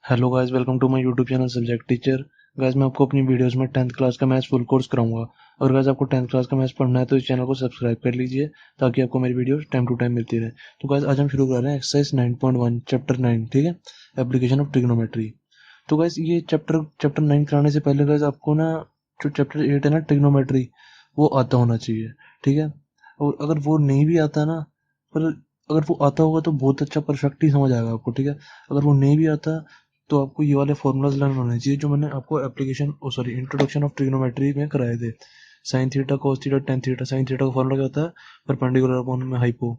Hello guys, welcome to my YouTube channel subject teacher. Guys, मैं आपको अपनी videos में 10th क्लास का मैथ्स फुल कोर्स कराऊंगा। और गाइस, आपको 10th क्लास का मैथ्स पढ़ना है तो इस चैनल को सब्सक्राइब कर लीजिए ताकि आपको मेरी वीडियोस टाइम टू टाइम मिलती रहे। तो गाइस, आज हम शुरू कर रहे हैं एक्सरसाइज 9.1 चैप्टर 9। ठीक है, एप्लीकेशन ऑफ ट्रिग्नोमेट्री। तो गाइस, ये चैप्टर 9 कराने से पहले गाइस आपको ना जो चैप्टर 8 है ना ट्रिग्नोमेट्री, वो आता होना चाहिए। ठीक है, और अगर वो नहीं भी आता ना, पर अगर वो आता होगा तो बहुत अच्छा परफेक्ट ही समझ आएगा आपको। ठीक है, अगर वो नहीं भी आता तो आपको ये वाले फॉर्मूलाज लर्न होने चाहिए जो मैंने आपको application sorry introduction of trigonometry में कराए थे। Sine theta, cos theta, tan theta. Sine theta का फॉर्मूला क्या होता है? परपेंडिकुलर अपॉन में hypo.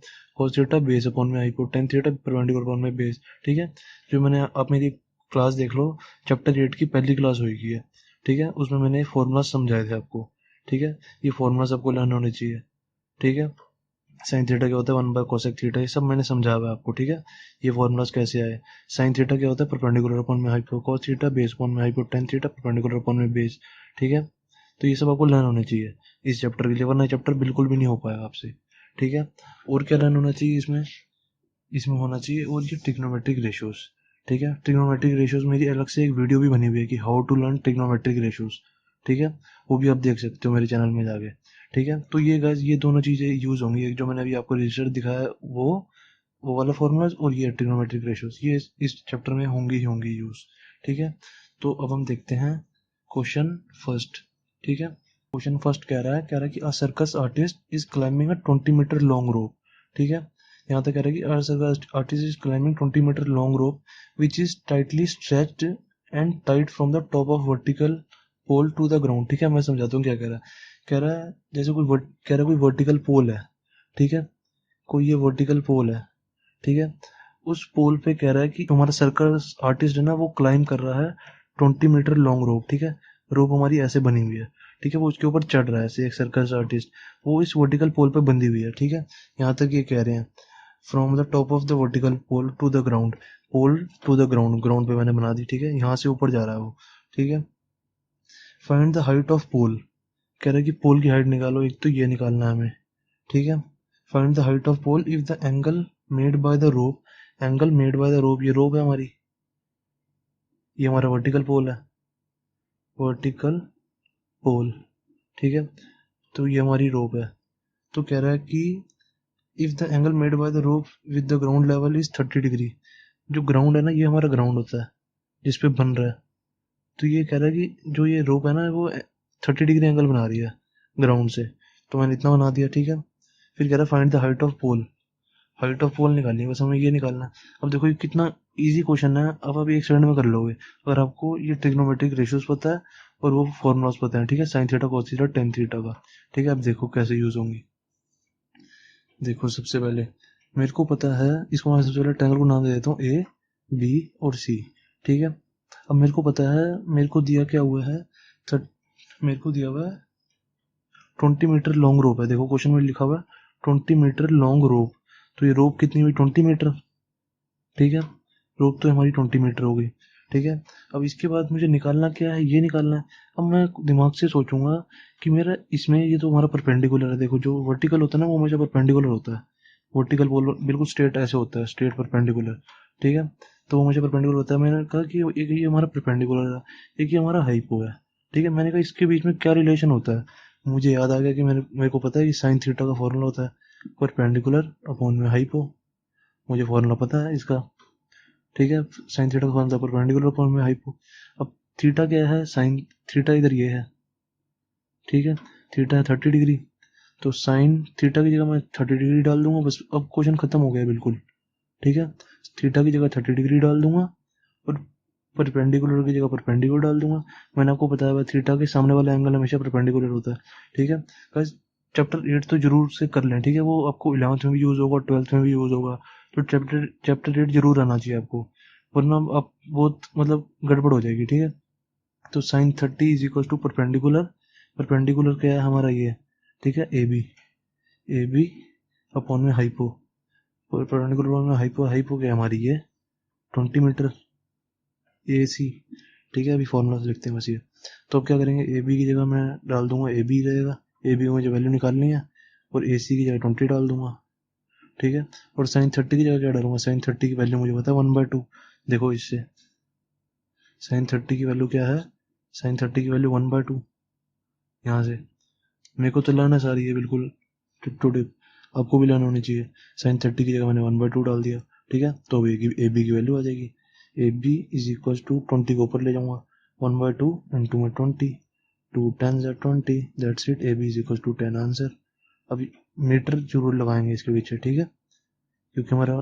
cos theta base upon में hypo. tan theta perpendicular upon में बेस। ठीक है, जो मैंने आप मेरी क्लास देख लो, चैप्टर 8 की पहली क्लास हुई है। ठीक है, उसमें मैंने फॉर्मूला समझाए थे आपको। ठीक है, ये फॉर्मूलाज आपको लर्न होने चाहिए। ठीक है, साइन थीटा क्या होता है 1/कोसेक थीटा, ये सब मैंने समझा हुआ है आपको। ठीक है, ये फॉर्मूलाज कैसे आए। साइन थीटा क्या होता है? परपेंडिकुलर अपॉन में hypo. cos theta base upon में hypo. tan theta perpendicular upon में बेस। ठीक है, तो ये सब आपको लर्न होने चाहिए इस चैप्टर के लिए, वरना चैप्टर बिल्कुल भी नहीं हो पाएगा आपसे। ठीक है, और क्या लर्न होना चाहिए इसमें? इसमें होना चाहिए और ये ट्रिग्नोमेट्रिक रेशियोज। ठीक है, ट्रिग्नोमेट्रिक रेशियोज मेरी अलग से एक वीडियो भी बनी हुई है कि how to learn trigonometric ratios. ठीक है, वो भी आप देख सकते हो मेरे चैनल में जाके। ठीक है, तो ये गाइस, ये दोनों चीजें यूज होंगी। एक जो मैंने अभी आपको रजिस्टर दिखाया वो वाला फॉर्मूलाज, और ये ट्रिग्नोमेट्रिक रेशियोज, ये इस चैप्टर में होंगी ही होंगी यूज। ठीक है, तो अब हम देखते हैं क्वेश्चन फर्स्ट। ठीक है, क्वेश्चन फर्स्ट कह रहा है कि a circus artist is climbing a 20 metre long rope. ठीक है, यहाँ तक कह रहा है कि a circus artist is climbing 20 metre long rope which is tightly stretched and tight from the top of vertical pole to the ground. ठीक है, मैं समझाता हूँ क्या कह रहा है। कह रहा है जैसे कह रहा है कोई वर्टिकल पोल है। ठीक है, कोई ये वर्टिकल पोल है। ठीक है, उस पोल पे कह रहा है कि हमारा सर्कस आर्टिस्ट है ना, वो क्लाइम कर रहा है 20 मीटर लॉन्ग रोप। ठीक है, रोप हमारी ऐसे बनी हुई है। ठीक है, वो उसके ऊपर चढ़ रहा है ऐसे एक सर्कस आर्टिस्ट, वो इस वर्टिकल पोल पे बंधी हुई है। ठीक है, यहाँ तक ये कह रहे हैं from the top of the vertical pole to the ground. Pole to the ground, ground पे मैंने बना दी। ठीक है, यहाँ से ऊपर जा रहा है वो। ठीक है, फाइंड द हाइट ऑफ पोल। कह रहा है कि पोल की हाइट निकालो, एक तो ये निकालना है हमें। ठीक है, find the height of pole if the angle made by the rope. Angle made by the rope, ये रोप है हमारी, ये हमारा वर्टिकल पोल है, वर्टिकल पोल। ठीक है, तो ये हमारी रोप है। तो कह रहा है कि if the angle made by the rope with the ground level is 30 degree. जो ग्राउंड है ना, ये हमारा ग्राउंड होता है जिस पे बन रहा है। तो ये कह रहा है कि जो ये रोप है ना, वो 30 डिग्री एंगल बना रही है ग्राउंड से। तो मैंने इतना बना दिया। ठीक है, फिर कह रहा है find the height of pole. Height of pole निकालनी है, बस हमें ये निकालना है। अब देखो ये कितना इजी क्वेश्चन है, अब आप एक सेकंड में कर लोगे अगर आपको ये ट्रिग्नोमेट्रिक रेशियोज पता है और वो फॉर्मूलाज पता है। ठीक है, sign theta, cos theta, tan theta का। ठीक है, अब देखो कैसे यूज होंगी। देखो, सबसे पहले मेरे को पता है, इसको मैं सबसे पहले ट्रायंगल को नाम दे देता हूँ ए, बी और सी। ठीक है, अब मेरे को पता है, मेरे को दिया क्या हुआ है, मेरे को दिया हुआ है 20 मीटर लॉन्ग रोप है। देखो क्वेश्चन में लिखा हुआ है 20 मीटर लॉन्ग रोप। तो ये रोप कितनी हुई? 20 मीटर। ठीक है, रोप तो हमारी 20 मीटर हो गई। ठीक है, अब इसके बाद मुझे निकालना क्या है? ये निकालना है। अब मैं दिमाग से सोचूंगा कि मेरा इसमें ये तो हमारा परपेंडिकुलर है। देखो, जो वर्टिकल होता है ना, वो हमेशा परपेंडिकुलर होता है। वर्टिकल बोल बिल्कुल स्ट्रेट ऐसे होता है, स्ट्रेट परपेंडिकुलर। ठीक है, तो वो मुझे परपेंडिकुलर होता है। मैंने कहा कि एक ये हमारा परपेंडिकुलर है, एक ये हमारा हाइपो है। ठीक है, मैंने कहा इसके बीच में क्या रिलेशन होता है। मुझे याद आ गया कि मेरे को पता है कि साइन थीटा का फॉर्मूला होता है परपेंडिकुलर अपॉन में हाइपो। मुझे फॉर्मूला पता है इसका। ठीक है, साइन थीटा का फॉर्मूला परपेंडिकुलर अपॉन में हाइपो। अब थीटा क्या है? साइन थीटा इधर ये है। ठीक है, थीटा है 30 डिग्री। तो साइन थीटा की जगह मैं 30 डिग्री डाल दूंगा, बस अब क्वेश्चन खत्म हो गया बिल्कुल। ठीक है, थीटा की जगह 30 डिग्री डाल दूंगा और परपेंडिकुलर की जगह परपेंडिकुलर डाल दूंगा। मैंने आपको बताया हुआ थीटा के सामने वाला एंगल हमेशा परपेंडिकुलर होता है। ठीक है, बस चैप्टर 8 तो जरूर से कर लें। ठीक है, वो आपको 11th में भी यूज होगा, 12th में भी यूज होगा। तो चैप्टर 8 जरूर आना चाहिए आपको, वरना आप बहुत मतलब गड़बड़ हो जाएगी। ठीक है, तो sine 30 is equal to perpendicular. Perpendicular क्या है हमारा? ये। ठीक है, A B, A B upon में हाइपो। परपेंडिकुलर अपॉन में हाइपो, हाइपो क्या है हमारी? ये 20 मीटर, ए सी। ठीक है, अभी फॉर्मूला से लिखते हैं बस ये। तो अब क्या करेंगे, ए बी की जगह मैं डाल दूंगा ए बी रहेगा। ए बी को मुझे वैल्यू निकालनी है, और ए सी की जगह 20 डाल दूंगा। ठीक है, और साइन 30 की जगह क्या डालूंगा? साइन 30 की वैल्यू मुझे पता है 1/2। देखो इससे साइन 30 की वैल्यू क्या है, साइन 30 की वैल्यू 1/2। यहाँ से मेरे को तो लर्न है सारी है बिल्कुल टिप टू टिप, आपको भी लर्न होनी चाहिए। साइन 30 की जगह मैंने 1/2 डाल दिया, ठीक है। तो अब ए बी की वैल्यू आ जाएगी, A B is equal to 20 को ऊपर ले जाऊंगा, 1/2 इंटू में 20, 2 10 20, that's it, A B is equal to 10 answer. अभी मीटर जरूर लगाएंगे इसके पीछे, ठीक है, क्योंकि हमारा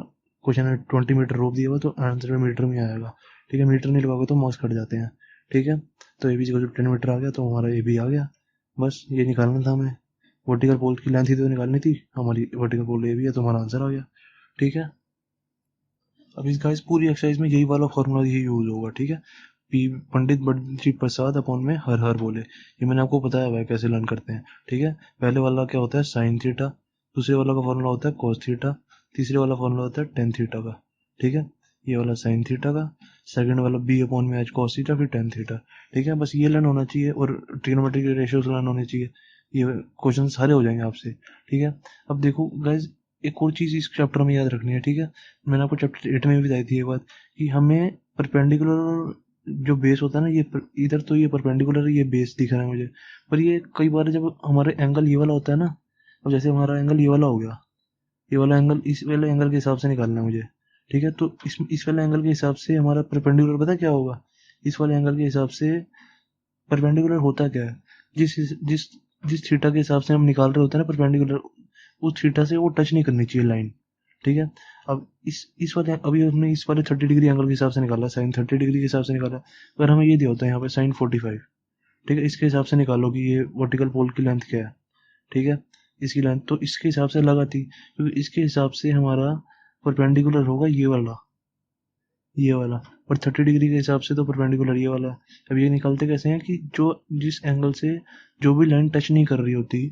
क्वेश्चन है 20 मीटर रोक दिया हुआ, तो आंसर मीटर में आएगा, ठीक है। मीटर नहीं लगाओगे तो मार्क्स कट जाते हैं, ठीक है। तो A B equal to 10 metre आ गया, तो हमारा ए बी आ गया। बस ये निकालना था हमें, वर्टिकल पोल की लेंथ ही तो निकालनी थी, हमारी वर्टिकल पोल ए बी है, तो हमारा आंसर आ गया, ठीक है। अब इस पूरी एक्सरसाइज में यही वाला फॉर्मूला ही यूज होगा, ठीक है। पी पंडित बद्री प्रसाद अपॉन में हर हर बोले, ये मैंने आपको बताया हुआ है कैसे लर्न करते हैं, ठीक है। पहले वाला क्या होता है, साइन थीटा, दूसरे वाला का फॉर्मूला होता है कॉस थीटा, तीसरे वाला फॉर्मूला होता है टेन थीटा का, ठीक है। ये वाला साइन थीटा का, सेकंड वाला बी अपॉन में एच कॉस थीटा, फिर टेन थीटा, ठीक है। बस ये लर्न होना चाहिए, और ट्रिग्नोमेट्री के रेशियोज लर्न होने चाहिए, ये क्वेश्चन सारे हो जाएंगे आपसे, ठीक है। अब देखो गाइज, एक और चीज इस चैप्टर में याद रखनी है, ठीक है। मैंने आपको चैप्टर 8 में भी बताई थी ये बात, कि हमें परपेंडिकुलर जो बेस होता है ना, इधर तो ये परपेंडिकुलर ये बेस दिख रहा है मुझे, पर ये कई बार जब हमारे एंगल ये वाला होता है ना, अब जैसे हमारा एंगल ये वाला हो गया, ये वाला एंगल इस वाले एंगल के हिसाब से निकालना है मुझे, ठीक है। तो इस वाले एंगल के हिसाब से हमारा परपेंडिकुलर पता क्या होगा, इस वाले एंगल के हिसाब से परपेंडिकुलर होता क्या है, जिस जिस जिस थीटा के हिसाब से हम निकाल रहे होते हैं ना परपेंडिकुलर, उस थीटा से वो टच नहीं करनी चाहिए लाइन, ठीक है। अब इस वाले अभी हमने इस वाले 30 डिग्री एंगल के हिसाब से निकाला, साइन 30 डिग्री के हिसाब से निकाला, अगर हमें ये दिया होता है यहाँ पे साइन 45, ठीक है, इसके हिसाब से निकालो कि ये वर्टिकल पोल की लेंथ क्या है, ठीक है, इसकी लेंथ, तो इसके हिसाब से लगाती, क्योंकि इसके हिसाब से हमारा परपेंडिकुलर होगा ये वाला, और 30 डिग्री के हिसाब से तो परपेंडिकुलर ये वाला। अब ये निकालते कैसे हैं कि जो जिस एंगल से जो भी लाइन टच नहीं कर रही होती,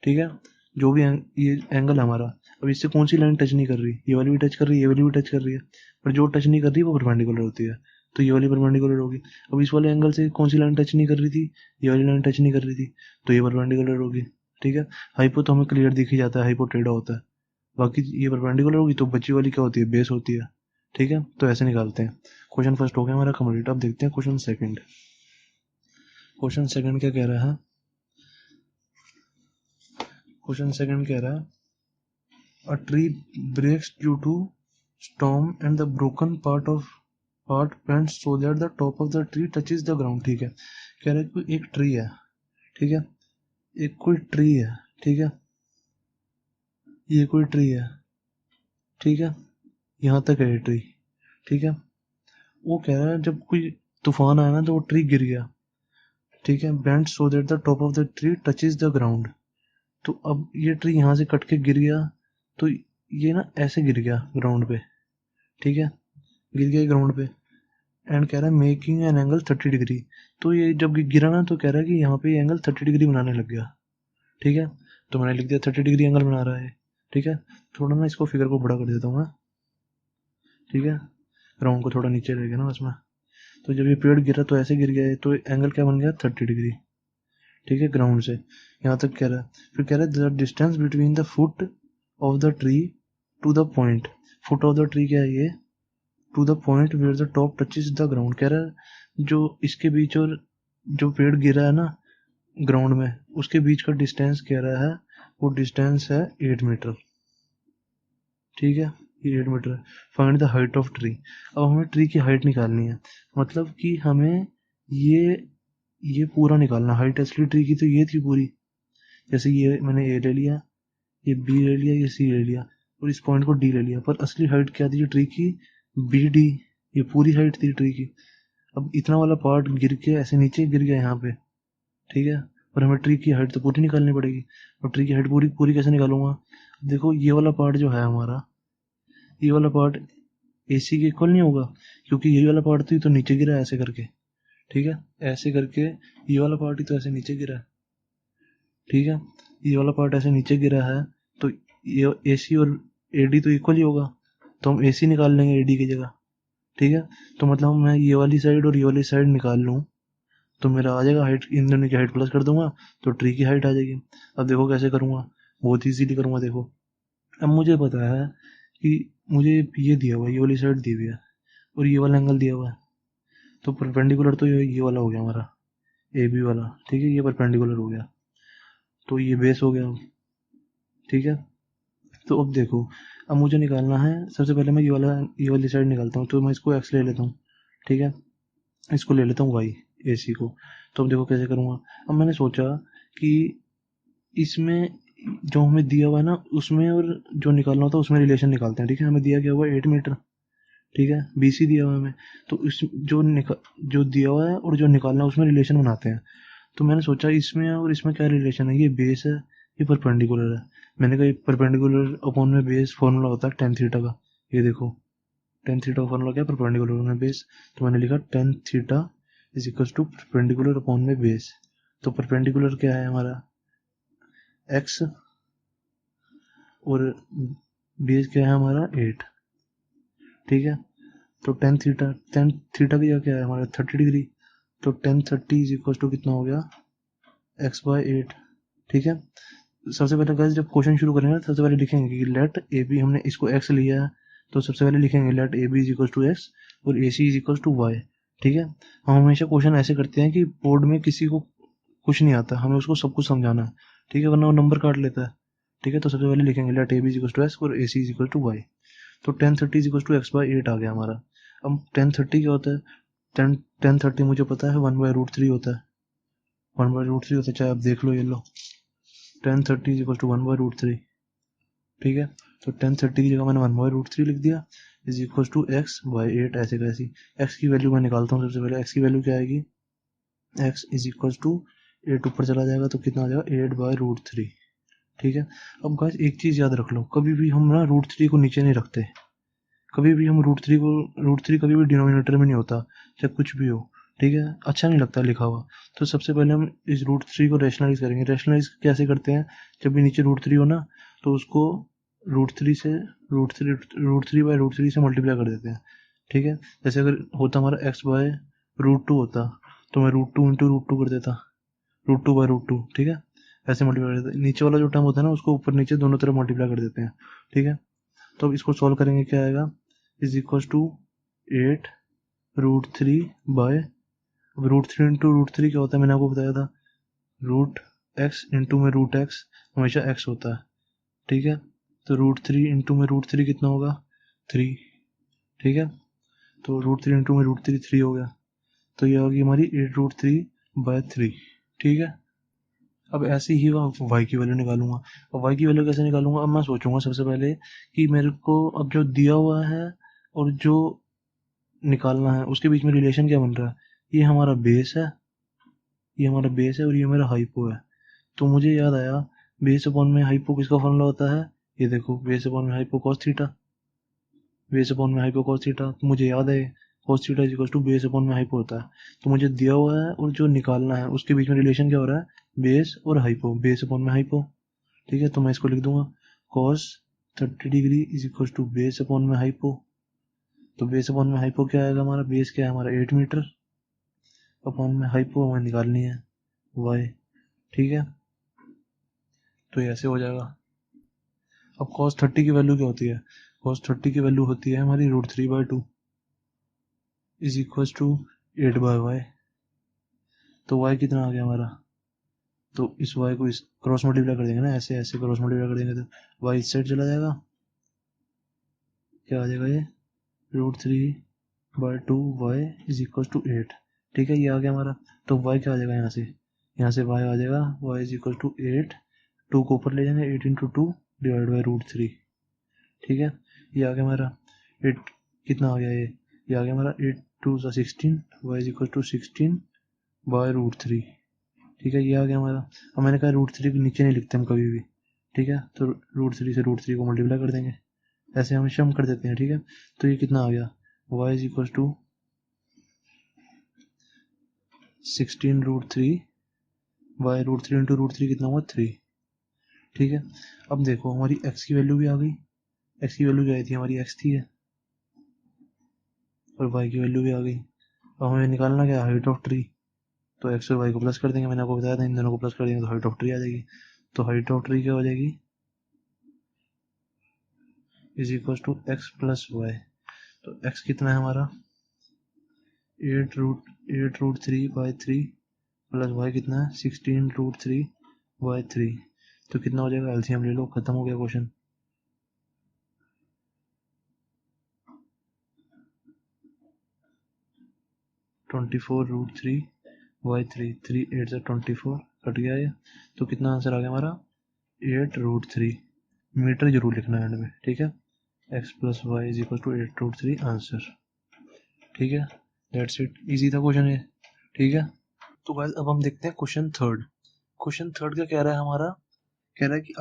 ठीक है, जो भी ये एंगल हमारा, अब इससे कौन सी लाइन टच नहीं कर रही, ये वाली भी टच कर रही है, ये वाली भी टच कर रही है, पर जो टच नहीं कर रही वो परपेंडिकुलर होती है, तो ये वाली परपेंडिकुलर होगी। अब इस वाले एंगल से कौन सी लाइन टच नहीं कर रही थी, ये वाली लाइन टच नहीं कर रही थी, तो ये परपेंडिकुलर होगी, ठीक है। हाइपो तो हमें क्लियर दिख ही जाता है, हाइपो टेढ़ा होता है, बाकी ये परपेंडिकुलर होगी, तो बची वाली क्या होती है, बेस होती है, ठीक है। तो ऐसे निकालते हैं। क्वेश्चन फर्स्ट हो गया हमारा कंप्लीट। अब देखते हैं क्वेश्चन सेकंड। क्वेश्चन सेकंड क्या कह रहा है, क्वेश्चन सेकंड कह रहा है, a tree breaks due to storm and the broken part bends so that the top of the tree touches the ground, ठीक है। कह रहा है कि एक ट्री है, ठीक है, एक कोई ट्री है, ठीक है, ये कोई ट्री है, ठीक है, यहाँ तक है ये ट्री, ठीक है। वो कह रहा है जब कोई तूफान आया ना तो वो ट्री गिर गया, ठीक है, bend so that the top of the tree touches the ground. तो अब ये ट्री यहाँ से कट के गिर गया, तो ये ना ऐसे गिर गया ग्राउंड पे, ठीक है, गिर गया ग्राउंड पे, एंड कह रहा है मेकिंग एन एंगल 30 डिग्री। तो ये जब गिरा ना तो कह रहा है कि यहाँ पे एंगल 30 डिग्री बनाने लग गया, ठीक है। तो मैंने लिख दिया 30 डिग्री एंगल बना रहा है, ठीक है। थोड़ा ना इसको फिगर को बड़ा कर देता हूँ मैं, ठीक है, ग्राउंड को थोड़ा नीचे रह गया ना उसमें। तो जब ये पेड़ गिरा तो ऐसे गिर गया, तो एंगल क्या बन गया, 30 डिग्री, ठीक है, ग्राउंड से यहाँ तक कह रहा है। फिर कह रहा है the distance between the foot of the tree to the point, foot of the tree क्या है ये, to the point where the top touches the ground. कह रहा है जो इसके बीच और जो पेड़ गिरा है ना ग्राउंड में, उसके बीच का डिस्टेंस कह रहा है, वो डिस्टेंस है 8 मीटर, ठीक है, ये 8 मीटर है। Find the height of tree. अब हमें ट्री की हाइट निकालनी है, मतलब कि हमें ये पूरा निकालना, हाइट असली ट्री की तो ये थी पूरी, जैसे ये मैंने ए ले लिया, ये बी ले लिया, ये सी ले लिया, और इस पॉइंट को डी ले लिया, पर असली हाइट क्या थी ट्री की, बी डी, ये पूरी हाइट थी ट्री की। अब इतना वाला पार्ट गिर के ऐसे नीचे गिर गया यहाँ पे, ठीक है, और हमें ट्री की हाइट तो पूरी निकालनी पड़ेगी। और ट्री की हाइट पूरी पूरी कैसे निकालूंगा, देखो ये वाला पार्ट जो है हमारा, ये वाला पार्ट AC के इक्वल नहीं होगा, क्योंकि ये वाला पार्ट तो नीचे गिरा है ऐसे करके, ठीक है, ऐसे करके ये वाला पार्ट ही तो ऐसे नीचे गिरा है, ठीक है, ये वाला पार्ट ऐसे नीचे गिरा है, तो ये AC और AD तो इक्वल ही होगा, तो हम AC निकाल लेंगे AD की जगह, ठीक है। तो मतलब मैं ये वाली साइड और ये वाली साइड निकाल लूँ तो मेरा आ जाएगा हाइट, इन दोनों की हाइट प्लस कर दूंगा तो ट्री की हाइट आ जाएगी। अब देखो कैसे करूँगा, बहुत ईजीली करूँगा। देखो अब मुझे पता है कि मुझे ये दिया हुआ है, ये वाली साइड दी हुई है और ये वाला एंगल दिया हुआ है, तो परपेंडिकुलर तो ये वाला हो गया हमारा ए बी वाला, ठीक है, ये परपेंडिकुलर हो गया, तो ये बेस हो गया, ठीक है। तो अब देखो, अब मुझे निकालना है, सबसे पहले मैं ये वाली साइड निकालता हूँ, तो मैं इसको एक्स ले लेता हूँ, ठीक है, इसको ले लेता हूँ वाई, ए सी को। तो अब देखो कैसे करूँगा। अब मैंने सोचा कि इसमें जो हमें दिया हुआ है ना, उसमें और जो निकालना होता है उसमें रिलेशन निकालते हैं, ठीक है। हमें दिया गया हुआ है 8 मीटर, ठीक है, बी सी दिया हुआ है हमें, तो इस जो दिया हुआ है और जो निकालना है उसमें रिलेशन बनाते हैं। तो मैंने सोचा इसमें और इसमें क्या रिलेशन है, ये बेस है, ये परपेंडिकुलर है। मैंने कहा परपेंडिकुलर अपॉन में बेस फॉर्मूला होता है टेन थीटा का, ये देखो टेन थीटा का फॉर्मूला क्या है, परपेंडिकुलर में बेस। तो मैंने लिखा tan theta is equal to perpendicular upon में बेस। तो परपेंडिकुलर क्या है हमारा एक्स, और बेस क्या है हमारा 8, ठीक है। तो टेन थीटा भी क्या है हमारा 30 डिग्री। तो tan thirty is equal to कितना हो गया, एक्स बाय 8, ठीक है। सबसे पहले गाइस जब क्वेश्चन शुरू करेंगे ना, सबसे पहले लिखेंगे कि लेट ए बी, हमने इसको एक्स लिया है, तो सबसे पहले लिखेंगे let A B is equal to X और A C is equal to Y, ठीक है। हम हमेशा क्वेश्चन ऐसे करते हैं कि बोर्ड में किसी को कुछ नहीं आता, हमें उसको सब कुछ समझाना है, ठीक है, वरना वो नंबर काट लेता है, ठीक है। तो सबसे पहले लिखेंगे let A B is equal to X और A C is equal to Y. तो tan thirty is equal to X by 8 आ गया हमारा। अब टेन थर्टी क्या होता है, टेन थर्टी मुझे पता है 1/√3 होता है, 1/√3 होता है, चाहे आप देख लो, ये लो, tan thirty is equal to 1/√3, ठीक है। तो टेन थर्टी की जगह मैंने 1/√3 लिख दिया, is equal to X by 8, ऐसे कैसी। एक्स की वैल्यू मैं निकालता हूँ, सबसे पहले एक्स की वैल्यू क्या आएगी, एक्स इज इक्वल टू 8 ऊपर चला जाएगा तो कितना आ जाएगा 8/√3, ठीक है। अब गाइस एक चीज़ याद रख लो, कभी भी हम ना √3 को नीचे नहीं रखते, कभी भी हम √3 कभी भी डिनोमिनेटर में नहीं होता, चाहे कुछ भी हो, ठीक है, अच्छा नहीं लगता लिखा हुआ। तो सबसे पहले हम इस √3 को रैशनलाइज करेंगे। रैशनलाइज कैसे करते हैं, जब भी नीचे √3 हो ना, तो उसको √3 से मल्टीप्लाई कर देते हैं, ठीक है। जैसे अगर होता हमारा एक्स बाय √2 होता, तो मैं √2 इंटू √2 कर देता, √2/√2, ठीक है, ऐसे मल्टीप्लाई कर देते हैं। नीचे वाला जो टर्म होता है ना, उसको ऊपर नीचे दोनों तरफ मल्टीप्लाई कर देते हैं, ठीक है। तो अब इसको सॉल्व करेंगे, क्या आएगा, इज इक्वल टू 8√3 बाय, अब √3 इंटू √3 क्या होता है, मैंने आपको बताया था, रूट एक्स इंटू में रूट एक्स हमेशा एक्स होता है, ठीक है। तो √3 इंटू में √3 कितना होगा 3, ठीक है। तो √3 इंटू में √3 3 हो गया, तो ये होगी हमारी 8√3/3, ठीक है। अब ऐसे ही वाई की वैल्यू निकालूंगा। अब वाई की वैल्यू कैसे निकालूंगा, अब मैं सोचूंगा सबसे पहले कि मेरे को अब जो दिया हुआ है और जो निकालना है उसके बीच में रिलेशन क्या बन रहा है, ये हमारा बेस है, ये हमारा बेस है और ये मेरा हाइपो है। तो मुझे याद आया, बेस अपॉन में हाइपो किसका फॉर्मूला होता है, ये देखो, बेस अपॉन में hypo cos theta, base upon में हाइपो कॉस थीटा, तो मुझे याद है cos theta is equal to base upon में हाइपो होता है। तो मुझे दिया हुआ है और जो निकालना है उसके बीच में रिलेशन क्या हो रहा है, बेस और हाइपो, बेस अपॉन में हाइपो, ठीक है। तो मैं इसको लिख दूंगा cos 30 degree is equal to base upon में हाइपो। तो बेस अपॉन में हाइपो क्या आएगा, हमारा बेस क्या है हमारा 8 मीटर, अपॉन में हाइपो हमें निकालनी है वाई, ठीक है। तो ये ऐसे हो जाएगा। अब cos 30 की वैल्यू क्या होती है, cos 30 की वैल्यू होती है हमारी √3/2 इज इक्वल टू 8/y। तो y कितना आ गया हमारा, तो इस y को इस क्रॉस मल्टीप्लाई कर देंगे ना, ऐसे ऐसे क्रॉस मल्टीप्लाई कर देंगे तो y इस साइड चला जाएगा, क्या आ जाएगा ये √3/2 y इज इक्वल टू 8, ठीक है, ये आ गया हमारा। तो y क्या आ जाएगा, यहाँ से y आ जाएगा y इज इक्वल टू 8, 2 को ऊपर ले जाएंगे, 8 इंटू 2 डिवाइड बाई √3, ठीक है। ये आ गया हमारा 8, कितना आ गया ये आ गया हमारा 8 2 16, y इज इक्वल टू 16/√3, ठीक है, ये आ गया हमारा। अब मैंने कहा √3 के नीचे नहीं लिखते हम कभी भी, ठीक है, तो √3 से √3 को मल्टीप्लाई कर देंगे, ऐसे हम शम कर देते हैं, ठीक है। तो ये कितना आ गया, y is equal to 16√3, y √3 into √3 कितना हुआ 3, ठीक है। अब देखो हमारी x की वैल्यू भी आ गई, x की वैल्यू क्या आई थी हमारी, x थी है, और y की वैल्यू भी आ गई। अब हमें निकालना क्या, हाइट ऑफ ट्री, तो एक्स और वाई को प्लस कर देंगे, मैंने आपको बताया था इन दोनों को प्लस कर देंगे तो हाइट ऑफ ट्री आ जाएगी। तो हाइट ऑफ ट्री क्या हो जाएगी, is equal to x plus y. तो एक्स कितना है हमारा, 8√3/3 प्लस y कितना है 16√3/3। तो कितना हो जाएगा, एलसीएम ले लो, खत्म हो गया क्वेश्चन। 24√3/3, 3 8 से 24 कट गया ये। तो कितना आंसर आ गया हमारा 8√3। मीटर जरूर लिखना है एंड में, ठीक है। x + y = 8√3 आंसर, ठीक है। दैट्स इट, इजी था क्वेश्चन ये, ठीक है। तो गाइस अब हम देखते हैं क्वेश्चन थर्ड। क्वेश्चन थर्ड का कह रहा है हमारा, कह रहा है कि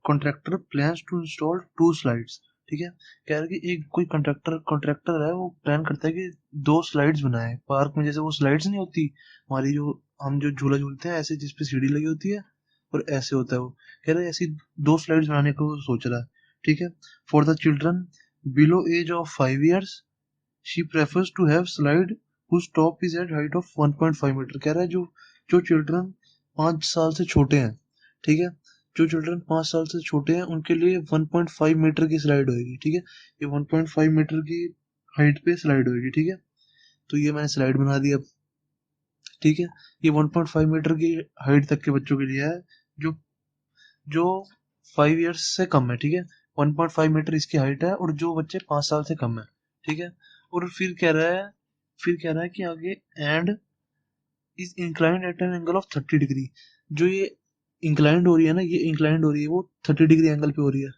contractor plans to install 2 slides, ठीक है। कह रहा है कि एक कोई कॉन्ट्रैक्टर है, वो प्लान करता है कि 2 स्लाइड्स बनाए पार्क में। जैसे वो स्लाइड्स नहीं होती हमारी, जो हम जो झूला झूलते हैं ऐसे, जिसपे सीढ़ी लगी होती है और ऐसे होता है वो। कह रहा है ऐसी 2 स्लाइड्स बनाने को सोच रहा है, ठीक है। For the children below age of 5 years she prefers to have slide whose top is at height of 1.5 metre. कह रहा है जो जो चिल्ड्रन 5 साल से छोटे हैं, ठीक है, जो चिल्ड्रन 5 साल से छोटे हैं उनके लिए 1.5 मीटर की स्लाइड होगी, ठीक है। ये 1.5 मीटर की हाइट पे स्लाइड होगी, ठीक है। तो ये मैंने स्लाइड बना दी अब, ठीक है। ये 1.5 मीटर की हाइट तक के बच्चों के लिए है, जो जो 5 इयर्स से कम है, ठीक है। 1.5 मीटर इसकी हाइट है, और जो बच्चे 5 साल से कम है, ठीक है। और फिर कह रहा है कि आगे and is inclined at an angle of 30 degree. जो ये इंक्लाइंड हो रही है ना, ये इंक्लाइंड हो रही है वो 30 डिग्री एंगल पे हो रही है,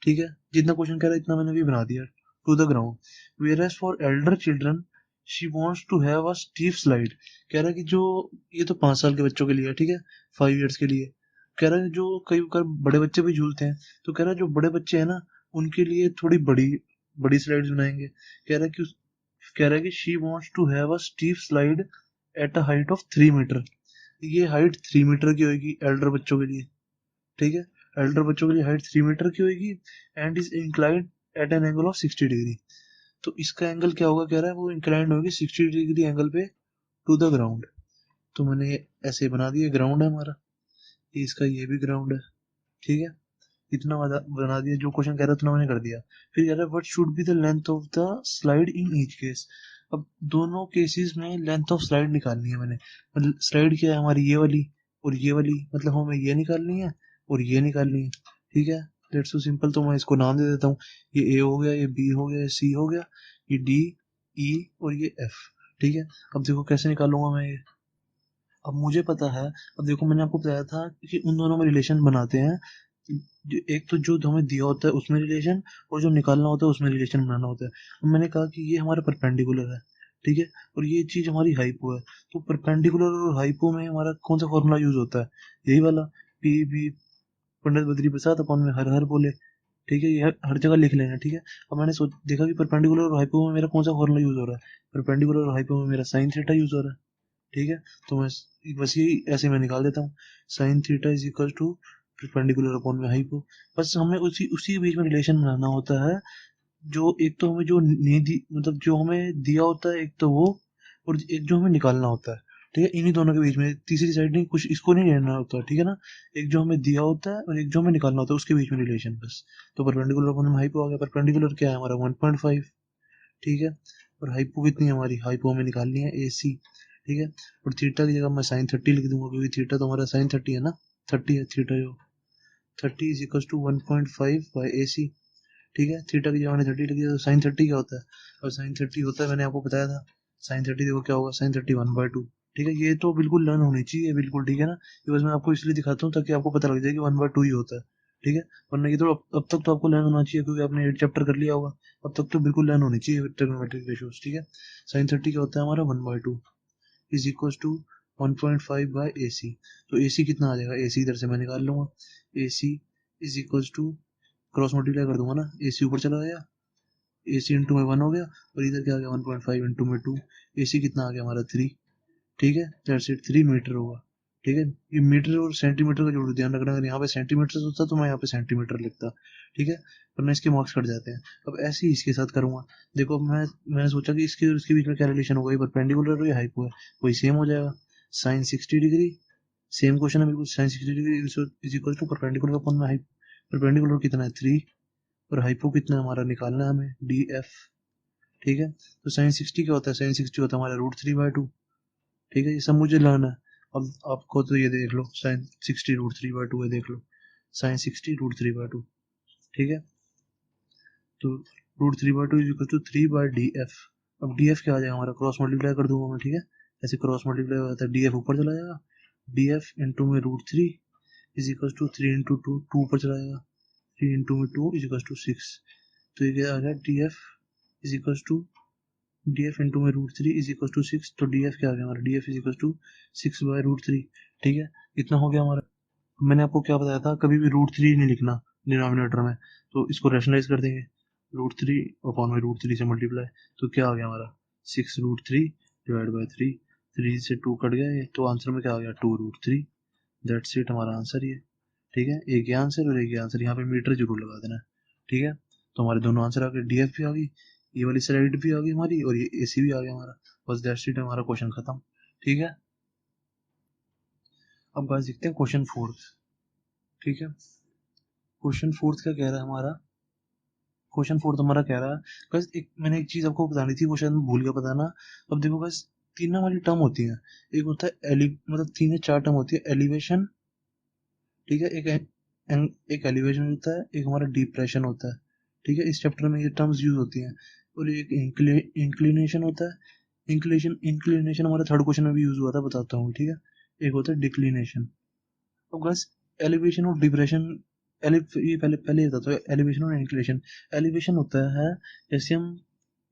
ठीक है। जितना क्वेश्चन कह रहा है इतना मैंने भी बना दिया। To the ground whereas for elder children she wants to have a steep slide. कह रहा है कि जो ये तो 5 साल के बच्चों के लिए है, ठीक है, 5 इयर्स के लिए। कह रहा है जो कई बार बड़े बच्चे भी झूलते हैं, तो कह रहा है जो बड़े बच्चे हैं ना, उनके लिए थोड़ी बड़ी बड़ी स्लाइड्स बनाएंगे। कह रहा है कि she wants to have a steep slide at a height of 3 metre. ये हाइट 3 मीटर की होगी एल्डर बच्चों के लिए, ठीक है। एल्डर बच्चों के लिए हाइट 3 मीटर की होगी, and is inclined at an angle of 60 degree. तो इसका एंगल क्या होगा, कह रहा है वो इंक्लाइंड होगी 60 डिग्री एंगल पे टू द ग्राउंड। तो मैंने ऐसे बना दिया, ग्राउंड है हमारा, इसका ये भी ग्राउंड है, ठीक है। इतना बना दिया, जो क्वेश्चन कह रहा था उतना मैंने कर दिया। फिर कह रहा है what should be the length of the slide in each case. अब दोनों केसेस में लेंथ ऑफ स्लाइड निकालनी है मैंने। मतलब स्लाइड क्या है हमारी, ये वाली और ये वाली, मतलब हमें ये निकालनी है और ये निकालनी है, ठीक है। That's so simple. तो मैं इसको नाम दे देता हूँ, ये ए हो गया, ये बी हो गया, ये सी हो गया, ये डी, ई और ये एफ, ठीक है। अब देखो कैसे निकालूंगा मैं ये। अब मुझे पता है, अब देखो मैंने आपको बताया था कि उन दोनों में रिलेशन बनाते हैं। एक तो जो हमें दिया होता है उसमें रिलेशन, और जो निकालना होता है उसमें रिलेशन बनाना होता है। अब मैंने कहा कि ये हमारा परपेंडिकुलर है, ठीक है, और ये चीज हमारी हाइपो है। तो परपेंडिकुलर और हाइपो में हमारा कौन सा फॉर्मूला यूज होता है, यही वाला, पी बी पंडित बद्री प्रसाद अपन में हर हर बोले, ठीक है। ये हर जगह लिख लेना, ठीक है। अब मैंने सोच देखा कि परपेंडिकुलर और हाइपो में मेरा कौन सा फॉर्मूला यूज हो रहा है, परपेंडिकुलर और हाइपो में मेरा साइन थीटा यूज हो रहा है, ठीक है। तो मैं बस यही ऐसे मैं निकाल देता हूँ, sine theta is equal to perpendicular upon में हाइपो। बस हमें उसी उसी के बीच में रिलेशन बनाना होता है। जो एक तो हमें जो नहीं दी, मतलब जो हमें दिया होता है एक तो वो, और एक जो हमें निकालना होता है, ठीक है। इन्हीं दोनों के बीच में तीसरी साइड नहीं, कुछ इसको नहीं लेना होता, ठीक है ना। एक जो हमें दिया होता है और एक जो हमें निकालना होता है, उसके बीच में रिलेशन बस। तो परपेंडिकुलर अपॉन में हाइपो आ गया। परपेंडिकुलर क्या है हमारा 1.5, ठीक है। और हाइपो कितनी है हमारी, हाइपो हमें निकालनी है AC, ठीक है। और थीटा की जगह मैं साइन 30 लिख दूंगा, क्योंकि थीटा तो हमारा साइन 30 है ना, 30 है थीटा, जो 30 is equal to 1.5 by AC, ठीक है। थीटा की जगह मैंने 30 लिख दिया, तो साइन 30 क्या होता है, और साइन 30 होता है, मैंने आपको बताया था, साइन 30 देखो क्या होगा, साइन 30 1/2, ठीक है। ये तो बिल्कुल लर्न होनी चाहिए, बिल्कुल, ठीक है ना। ये बस मैं आपको इसलिए दिखाता हूँ ताकि आपको पता लग जाए कि 1/2 ही होता है, ठीक है। वरना ये तो अब तक तो आपको लर्न होना चाहिए, क्योंकि आपने 8 चैप्टर कर लिया होगा। अब तक तो बिल्कुल लर्न होनी चाहिए ट्रिग्नोमेट्रिक रेशियोज, ठीक है। साइन 30 क्या होता है हमारा 1/2 is equal to 1.5 by AC। तो AC कितना आ जाएगा, AC इधर से मैं निकाल लूंगा, AC is equal to, cross multiply कर दूंगा ना, AC ऊपर चला गया, AC इंटू में 1 हो गया, और इधर क्या आ गया 1.5 इंटू में 2। AC कितना आ गया हमारा 3, ठीक है। दैट्स इट, 3 मीटर होगा, ठीक है। ये मीटर और सेंटीमीटर का जरूर ध्यान रखना, अगर यहाँ पे सेंटीमीटर होता तो मैं यहाँ पे सेंटीमीटर लिखता, ठीक है, वरना इसके मार्क्स कट जाते हैं। अब ऐसे ही इसके साथ करूंगा। देखो मैंने सोचा कि इसके और इसके बीच में क्या रिलेशन होगा, ये परपेंडिकुलर है या हाइपो है, वही सेम हो जाएगा, साइन 60 डिग्री, सेम क्वेश्चन है बिल्कुल, sine 60 degree is equal to perpendicular upon में हाइप। परपेंडिकुलर कितना है 3, और हाइपो कितना है हमारा निकालना है हमें, DF, ठीक है। तो साइन 60 क्या होता है, साइन 60 होता है हमारा √3/2, ठीक है। ये सब मुझे लर्न है। अब आपको तो ये देख लो, साइन 60 √3/2 है, देख लो साइन 60 √3/2, ठीक है। तो √3/2 इज इक्वल टू 3/df। अब df क्या आ जाएगा हमारा, क्रॉस मल्टीप्लाई कर दूंगा मैं, ठीक है। ऐसे क्रॉस मल्टीप्लाई हो जाता है, df ऊपर चला जाएगा, df इंटू में √3 इज इक्वल टू 3 इंटू 2, 2 ऊपर चला जाएगा, 3 इंटू में 2 इज इक्वल टू 6। तो ये क्या आ गया, df is equal to df into में √3 इज इक्वल टू 6। तो df क्या आ गया हमारा, df इज इक्वल टू 6/√3, ठीक है। इतना हो गया हमारा। मैंने आपको क्या बताया था, कभी भी √3 नहीं लिखना डिनोमिनेटर में, तो इसको रैशनलाइज कर देंगे, √3 अपॉन में √3 से मल्टीप्लाई, तो क्या आ गया हमारा 6√3 डिवाइड बाई 3, 3 से 2 कट गया ये, तो आंसर में क्या आ गया 2√3। दैट्स इट, हमारा आंसर ये, ठीक है। एक ही आंसर और एक ही आंसर, यहाँ पे मीटर जरूर लगा देना, ठीक है। तो हमारे दोनों आंसर आ गए, डीएफ भी आ गई, ये वाली स्लाइड भी आ गई हमारी, और ये एसी भी आ गया हमारा। बस दैट्स इट, हमारा क्वेश्चन खत्म, ठीक है। अब बात देखते हैं क्वेश्चन 4, ठीक है। क्वेश्चन 4 क्या कह रहा है हमारा, क्वेश्चन 4 हमारा कह रहा है बस एक, मैंने एक चीज आपको बतानी थी, वो शायद मैं भूल गया बताना। अब देखो बस, तीन हमारी टर्म होती हैं, एक होता है मतलब 3 या 4 टर्म होती है, एलिवेशन, ठीक है, एक एलिवेशन होता है, एक हमारा डिप्रेशन होता है, ठीक है। इस चैप्टर में ये टर्म्स यूज होती हैं। और एक इंक्लिनेशन होता है, इंक्लिनेशन हमारा थर्ड क्वेश्चन में भी यूज हुआ था, बताता हूँ, ठीक है। एक होता है डिक्लिनेशन। तो बस एलिवेशन और डिप्रेशन, ये पहले पहले ये बताता हूँ, एलिवेशन और इंक्लिनेशन। एलिवेशन होता है जैसे हम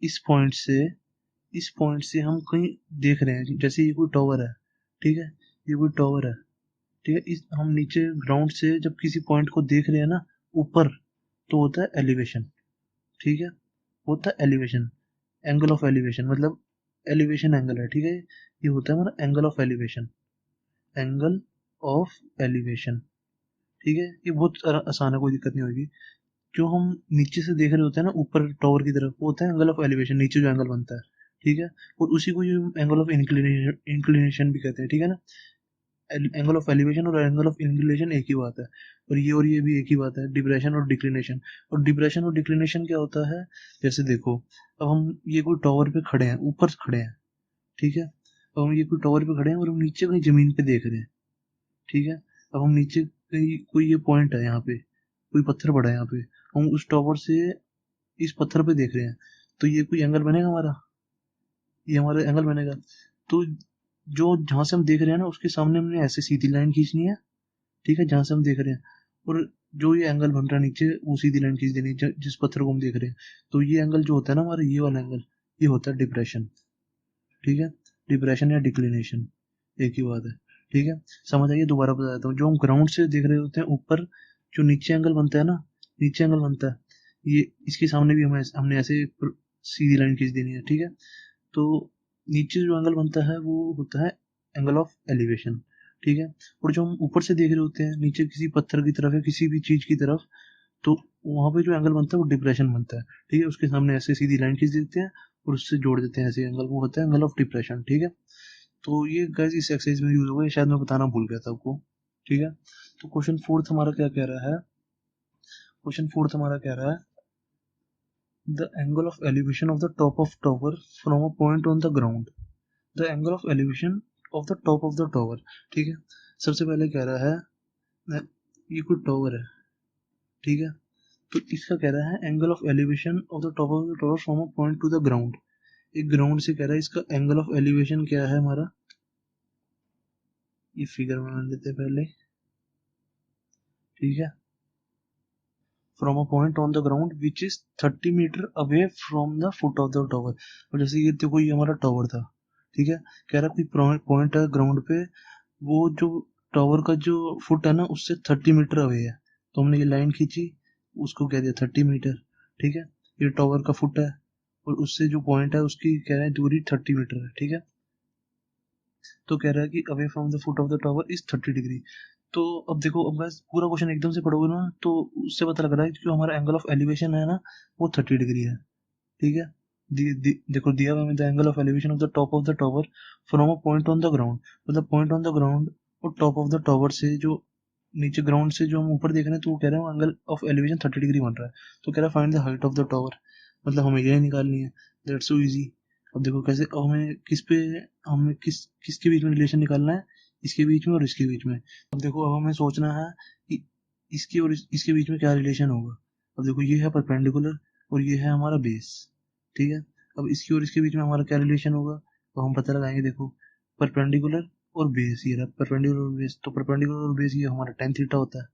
इस पॉइंट से हम कहीं देख रहे हैं, जैसे ये कोई टावर है, ठीक है, ये कोई टावर है, ठीक है। इस हम नीचे ग्राउंड से जब किसी पॉइंट को देख रहे हैं ना ऊपर, तो होता है एलिवेशन, ठीक है, होता है एलिवेशन, एंगल ऑफ एलिवेशन, मतलब एलिवेशन एंगल है, ठीक है। ये होता है हमारा angle of elevation, angle of elevation, ठीक है। ये बहुत आसान है, कोई दिक्कत नहीं होगी। जो हम नीचे से देख रहे होते हैं ना ऊपर टावर की तरफ, वो होता है एंगल ऑफ एलिवेशन, नीचे जो एंगल बनता है, ठीक है। और उसी को जो एंगल ऑफ इंक्लिनेशन भी कहते हैं, ठीक है ना। एंगल ऑफ एलिवेशन और एंगल ऑफ इंक्लिनेशन एक ही बात है, और ये भी एक ही बात है, डिप्रेशन और डिक्लिनेशन। और डिप्रेशन और डिक्लिनेशन क्या होता है, जैसे देखो, अब हम ये कोई टावर पे खड़े हैं, ऊपर खड़े हैं, ठीक है। अब हम ये कोई टावर पे खड़े हैं और हम नीचे कहीं जमीन पे देख रहे हैं, ठीक है। अब हम नीचे कहीं कोई ये पॉइंट है, यहाँ पे कोई पत्थर पड़ा है, यहाँ पे हम उस टावर से इस पत्थर पे देख रहे हैं, तो ये कोई एंगल बनेगा हमारा, ये हमारा एंगल बनेगा। तो जो जहां से हम देख रहे हैं ना उसके सामने हमने ऐसे सीधी लाइन खींचनी है, ठीक है, जहां से हम देख रहे हैं। और जो ये एंगल बन रहा है नीचे, वो सीधी लाइन खींच देनी है जिस पत्थर को हम देख रहे हैं। तो ये एंगल जो होता है ना हमारा, ये वाला एंगल, ये होता है डिप्रेशन, ठीक है। डिप्रेशन या डिक्लिनेशन एक ही बात है, ठीक है। समझ आइए, दोबारा बता देता हूँ। जो हम ग्राउंड से देख रहे होते हैं ऊपर, जो नीचे एंगल बनता है ना, नीचे एंगल बनता है, ये इसके सामने भी हमने ऐसे सीधी लाइन खींच देनी है, ठीक है। तो नीचे जो एंगल बनता है वो होता है एंगल ऑफ एलिवेशन, ठीक है। और जो हम ऊपर से देख रहे होते हैं नीचे किसी पत्थर की तरफ या किसी भी चीज की तरफ, तो वहां पे जो एंगल बनता है वो डिप्रेशन बनता है, ठीक है। उसके सामने ऐसे सीधी लाइन खींच देते हैं और उससे जोड़ देते हैं ऐसे एंगल, वो होता है एंगल ऑफ डिप्रेशन, ठीक है। तो ये गाइस इस एक्सरसाइज में यूज होगा, ये शायद मैं बताना भूल गया था आपको, ठीक है। तो क्वेश्चन 4 हमारा क्या कह रहा है, क्वेश्चन 4 हमारा कह रहा है the angle of elevation of the top of tower from a point on the ground, the angle of elevation of the top of the tower, ठीक है। सबसे पहले कह रहा है ये कोई टॉवर है, ठीक है। तो इसका कह रहा है angle of elevation of the top of the tower from a point two the ground. एक ग्राउंड से कह रहा है इसका एंगल ऑफ एलिवेशन क्या है हमारा, ये फिगर बना लेते हैं पहले, ठीक है। From a point on the ground which is 30 metre away from the foot of the tower. और जैसे ये देखो, ये हमारा टॉवर था, ठीक है। कह रहा कोई पॉइंट है ग्राउंड पे, वो जो टावर का जो फुट है ना उससे 30 मीटर अवे है, तो हमने ये लाइन खींची, उसको कह दिया 30 मीटर, ठीक है। ये टावर का फुट है और उससे जो पॉइंट है उसकी कह रहे हैं दूरी 30 मीटर है, ठीक है। तो कह रहा है कि away from the foot of the tower is 30 degree. तो अब देखो, अब बस पूरा क्वेश्चन एकदम से पढ़ोगे ना तो उससे पता लग रहा है कि जो हमारा एंगल ऑफ एलिवेशन है ना वो 30 डिग्री है, ठीक है। देखो दिया हुआ है the angle of elevation of the top of the tower from a point on the ground, मतलब पॉइंट ऑन द ग्राउंड और टॉप ऑफ द टॉवर से जो नीचे ग्राउंड से जो हम ऊपर देख रहे हैं, तो वो कह रहे हैं एंगल ऑफ एलिवेशन 30 डिग्री बन रहा है। तो कह रहा है find the height of the tower, मतलब हमें यही निकालनी है। That's so easy. अब देखो कैसे, अब हमें किसके बीच में रिलेशन निकालना है, इसके बीच में और इसके बीच में। अब देखो, अब हमें सोचना है कि इसके और इसके बीच में क्या रिलेशन होगा। अब देखो, ये है परपेंडिकुलर और ये है हमारा बेस, ठीक है। अब इसके और इसके बीच में हमारा क्या रिलेशन होगा, तो हम पता लगाएंगे। देखो, परपेंडिकुलर और बेस, ये रहा परपेंडिकुलर और बेस। तो परपेंडिकुलर और बेस ये हमारा टेन थीटा होता है,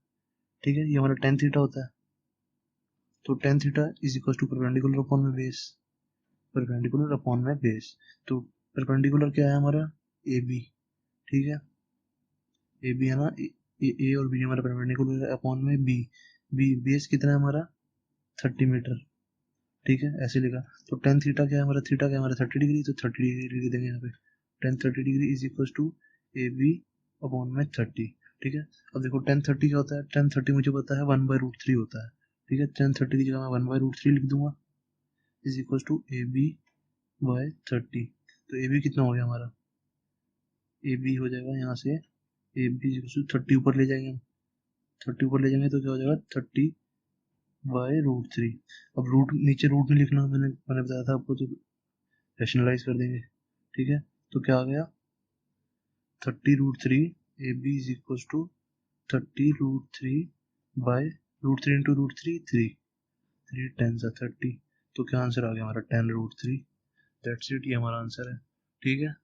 ठीक है, ये हमारा टेन थीटा होता है। तो tan theta is equal to perpendicular upon में बेस, परपेंडिकुलर अपॉन में बेस। तो परपेंडिकुलर क्या है हमारा, ए बी, ठीक है, ए बी है ना, ए और बी हमारा परपेंडिकुलर अपॉन में बी। बी बेस कितना है हमारा, 30 मीटर, ठीक है, ऐसे लिखा। तो टेन थीटा क्या है हमारा, थीटा क्या है हमारा 30 डिग्री, तो 30 डिग्री लिख देंगे यहाँ पे। Tan 30 degree is equal to A B upon में 30, ठीक है। अब देखो टेन 30 क्या होता है, टेन 30 मुझे पता है 1/√3 होता है, ठीक है। टेन 30 की जगह मैं 1/√3 लिख दूंगा, is equal to A B by 30। तो ए बी कितना हो गया हमारा, ए बी हो जाएगा यहाँ से, ए बी 30 ऊपर ले जाएंगे हम, 30 ऊपर ले जाएंगे तो क्या हो जाएगा 30/√3। अब रूट नीचे रूट में लिखना, मैंने बताया था आपको, तो रैशनलाइज कर देंगे, ठीक है। तो क्या आ गया 30√3, A B is equal to 30√3/√3 into √3, 3 10 30। तो क्या आंसर आ गया हमारा 10√3। दैट्स इट, ये हमारा आंसर है, ठीक है।